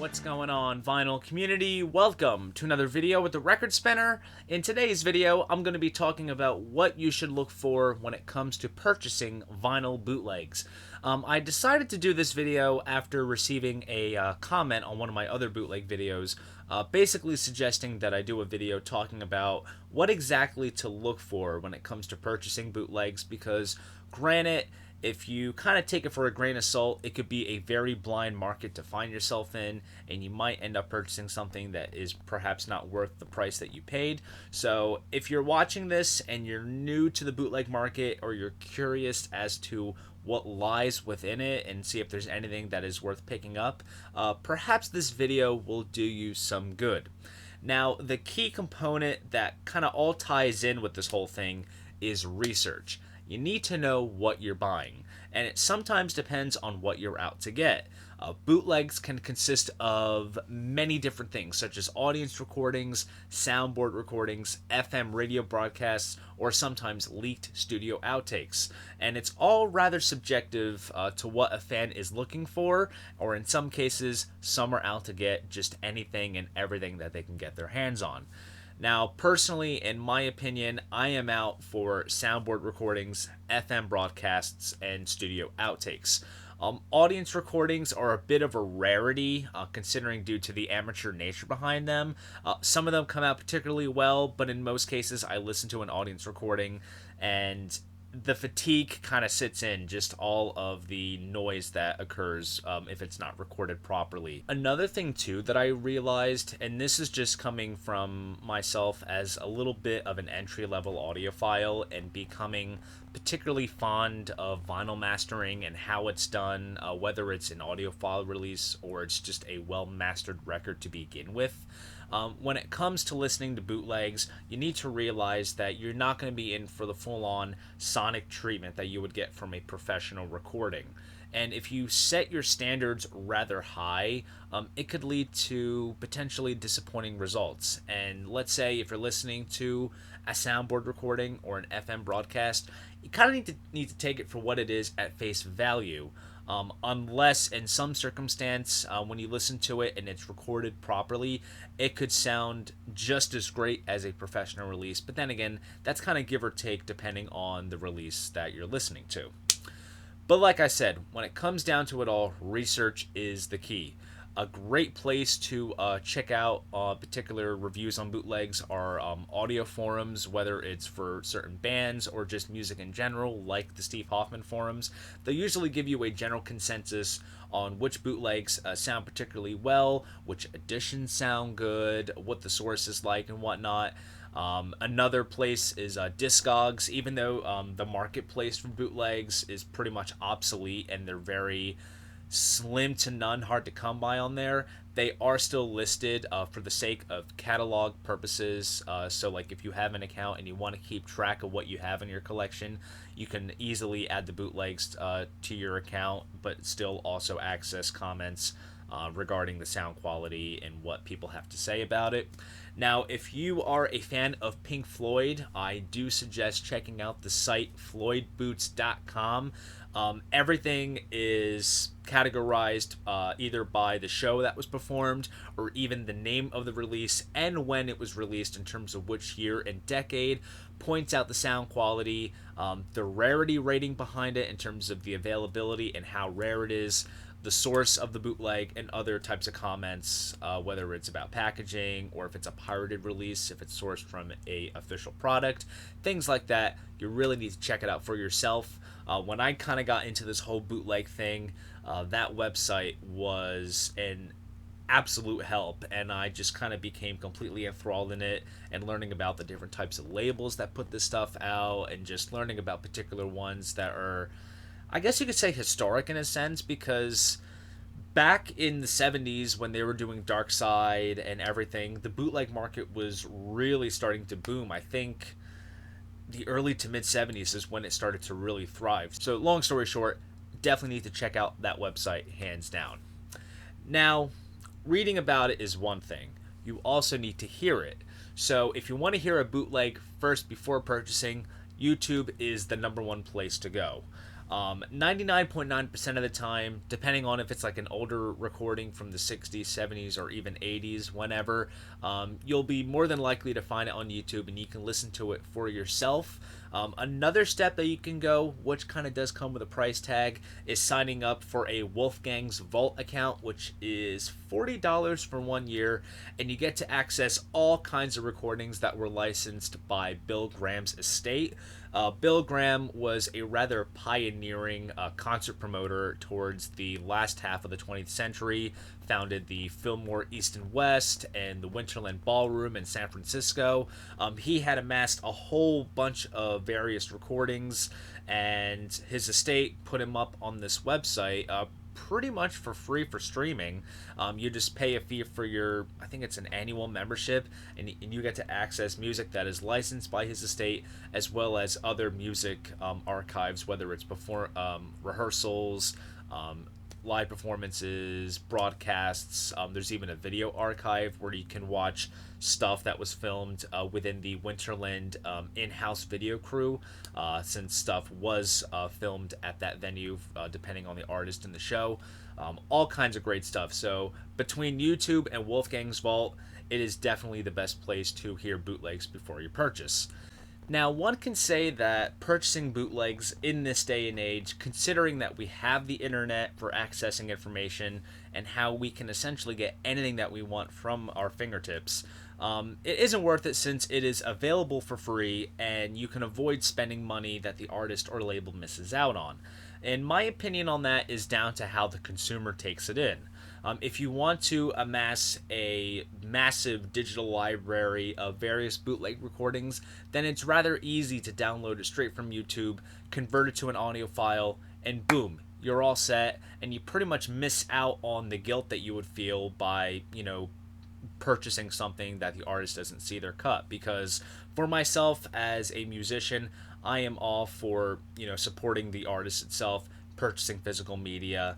What's going on, vinyl community? Welcome to another video with the Record Spinner. In today's video, I'm going to be talking about what you should look for when it comes to purchasing vinyl bootlegs. I decided to do this video after receiving a comment on one of my other bootleg videos, basically suggesting that I do a video talking about what exactly to look for when it comes to purchasing bootlegs, because granted, if you kind of take it for a grain of salt, it could be a very blind market to find yourself in, and you might end up purchasing something that is perhaps not worth the price that you paid. So if you're watching this and you're new to the bootleg market, or you're curious as to what lies within it and see if there's anything that is worth picking up, perhaps this video will do you some good. Now, the key component that kind of all ties in with this whole thing is research. You need to know what you're buying, and it sometimes depends on what you're out to get. Bootlegs can consist of many different things, such as audience recordings, soundboard recordings, FM radio broadcasts, or sometimes leaked studio outtakes. And it's all rather subjective to what a fan is looking for, or in some cases, some are out to get just anything and everything that they can get their hands on. Now, personally, in my opinion, I am out for soundboard recordings, FM broadcasts, and studio outtakes. Audience recordings are a bit of a rarity, considering due to the amateur nature behind them. Some of them come out particularly well, but in most cases, I listen to an audience recording and the fatigue kind of sits in, just all of the noise that occurs if it's not recorded properly. Another thing too that I realized, and this is just coming from myself as a little bit of an entry-level audiophile and becoming particularly fond of vinyl mastering and how it's done, whether it's an audiophile release or it's just a well-mastered record to begin with. When it comes to listening to bootlegs, you need to realize that you're not going to be in for the full-on sonic treatment that you would get from a professional recording. And if you set your standards rather high, it could lead to potentially disappointing results. And let's say if you're listening to a soundboard recording or an FM broadcast, you kind of need to take it for what it is at face value. Unless in some circumstance, when you listen to it and it's recorded properly, it could sound just as great as a professional release. But then again, that's kind of give or take depending on the release that you're listening to. But like I said, when it comes down to it all, research is the key. A great place to check out particular reviews on bootlegs are audio forums, whether it's for certain bands or just music in general, like the Steve Hoffman forums. They usually give you a general consensus on which bootlegs sound particularly well, which editions sound good, what the source is like, and whatnot. Another place is Discogs. Even though the marketplace for bootlegs is pretty much obsolete and they're very slim to none, hard to come by on there, they are still listed for the sake of catalog purposes. So like if you have an account and you want to keep track of what you have in your collection, you can easily add the bootlegs to your account, but still also access comments regarding the sound quality and what people have to say about it. Now, if you are a fan of Pink Floyd, I do suggest checking out the site floydboots.com. Everything is categorized either by the show that was performed or even the name of the release and when it was released in terms of which year and decade, points out the sound quality, the rarity rating behind it in terms of the availability and how rare it is, the source of the bootleg, and other types of comments, whether it's about packaging or if it's a pirated release, if it's sourced from a official product, things like that. You really need to check it out for yourself. When I kind of got into this whole bootleg thing, that website was an absolute help, and I just kind of became completely enthralled in it and learning about the different types of labels that put this stuff out and just learning about particular ones that are, I guess you could say, historic in a sense, because back in the 70s when they were doing Dark Side and everything, the bootleg market was really starting to boom. I think the early to mid 70s is when it started to really thrive. So long story short, definitely need to check out that website, hands down. Now, reading about it is one thing. You also need to hear it. So if you want to hear a bootleg first before purchasing, YouTube is the #1 place to go. 99.9% of the time, depending on if it's like an older recording from the 60s, 70s, or even 80s, whenever, you'll be more than likely to find it on YouTube and you can listen to it for yourself. Another step that you can go, which kind of does come with a price tag, is signing up for a Wolfgang's Vault account, which is $40 for 1 year, and you get to access all kinds of recordings that were licensed by Bill Graham's estate. Bill Graham was a rather pioneering concert promoter towards the last half of the 20th century, founded the Fillmore East and West and the Winterland Ballroom in San Francisco. He had amassed a whole bunch of various recordings, and his estate put him up on this website pretty much for free for streaming. You just pay a fee for your, I think it's an annual membership, and you get to access music that is licensed by his estate, as well as other music archives, whether it's rehearsals, live performances, broadcasts. There's even a video archive where you can watch stuff that was filmed within the Winterland in-house video crew, since stuff was filmed at that venue, depending on the artist in the show. All kinds of great stuff. So between YouTube and Wolfgang's Vault, it is definitely the best place to hear bootlegs before you purchase. Now, one can say that purchasing bootlegs in this day and age, considering that we have the internet for accessing information and how we can essentially get anything that we want from our fingertips, it isn't worth it since it is available for free and you can avoid spending money that the artist or label misses out on. And my opinion on that is down to how the consumer takes it in. If you want to amass a massive digital library of various bootleg recordings, then it's rather easy to download it straight from YouTube, convert it to an audio file, and boom, you're all set, and you pretty much miss out on the guilt that you would feel by, purchasing something that the artist doesn't see their cut. Because for myself as a musician, I am all for, supporting the artist itself, purchasing physical media.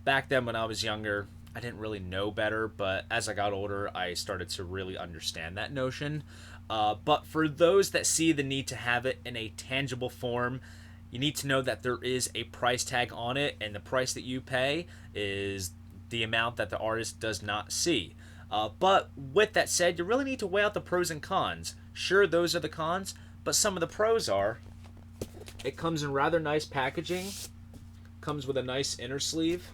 Back then when I was younger, I didn't really know better, but as I got older, I started to really understand that notion. But for those that see the need to have it in a tangible form, you need to know that there is a price tag on it, and the price that you pay is the amount that the artist does not see. But with that said, you really need to weigh out the pros and cons. Sure, those are the cons, but some of the pros are, it comes in rather nice packaging, comes with a nice inner sleeve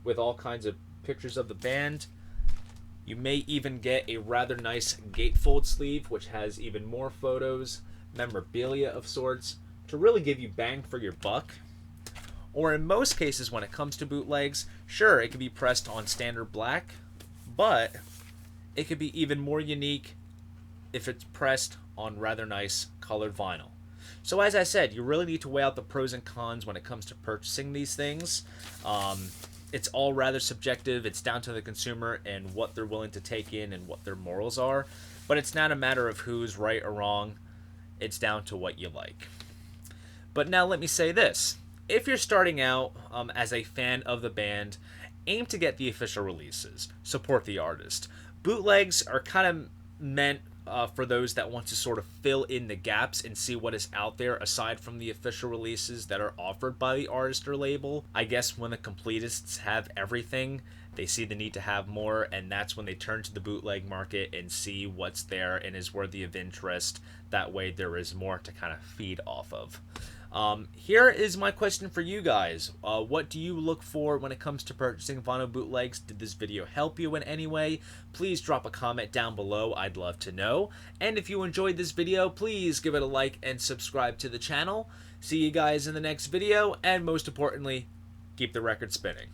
with all kinds of pictures of the band. You may even get a rather nice gatefold sleeve, which has even more photos, memorabilia of sorts, to really give you bang for your buck. Or in most cases, when it comes to bootlegs, sure, it can be pressed on standard black, but it could be even more unique if it's pressed on rather nice colored vinyl. So as I said, you really need to weigh out the pros and cons when it comes to purchasing these things. It's all rather subjective. It's down to the consumer and what they're willing to take in and what their morals are. But it's not a matter of who's right or wrong. It's down to what you like. But now let me say this. If you're starting out as a fan of the band, aim to get the official releases. Support the artist. Bootlegs are kind of meant for those that want to sort of fill in the gaps and see what is out there aside from the official releases that are offered by the artist or label. I guess when the completists have everything, they see the need to have more, and that's when they turn to the bootleg market and see what's there and is worthy of interest. That way there is more to kind of feed off of. Here is my question for you guys. What do you look for when it comes to purchasing vinyl bootlegs? Did this video help you in any way? Please drop a comment down below. I'd love to know. And if you enjoyed this video, please give it a like and subscribe to the channel. See you guys in the next video, and most importantly, keep the record spinning.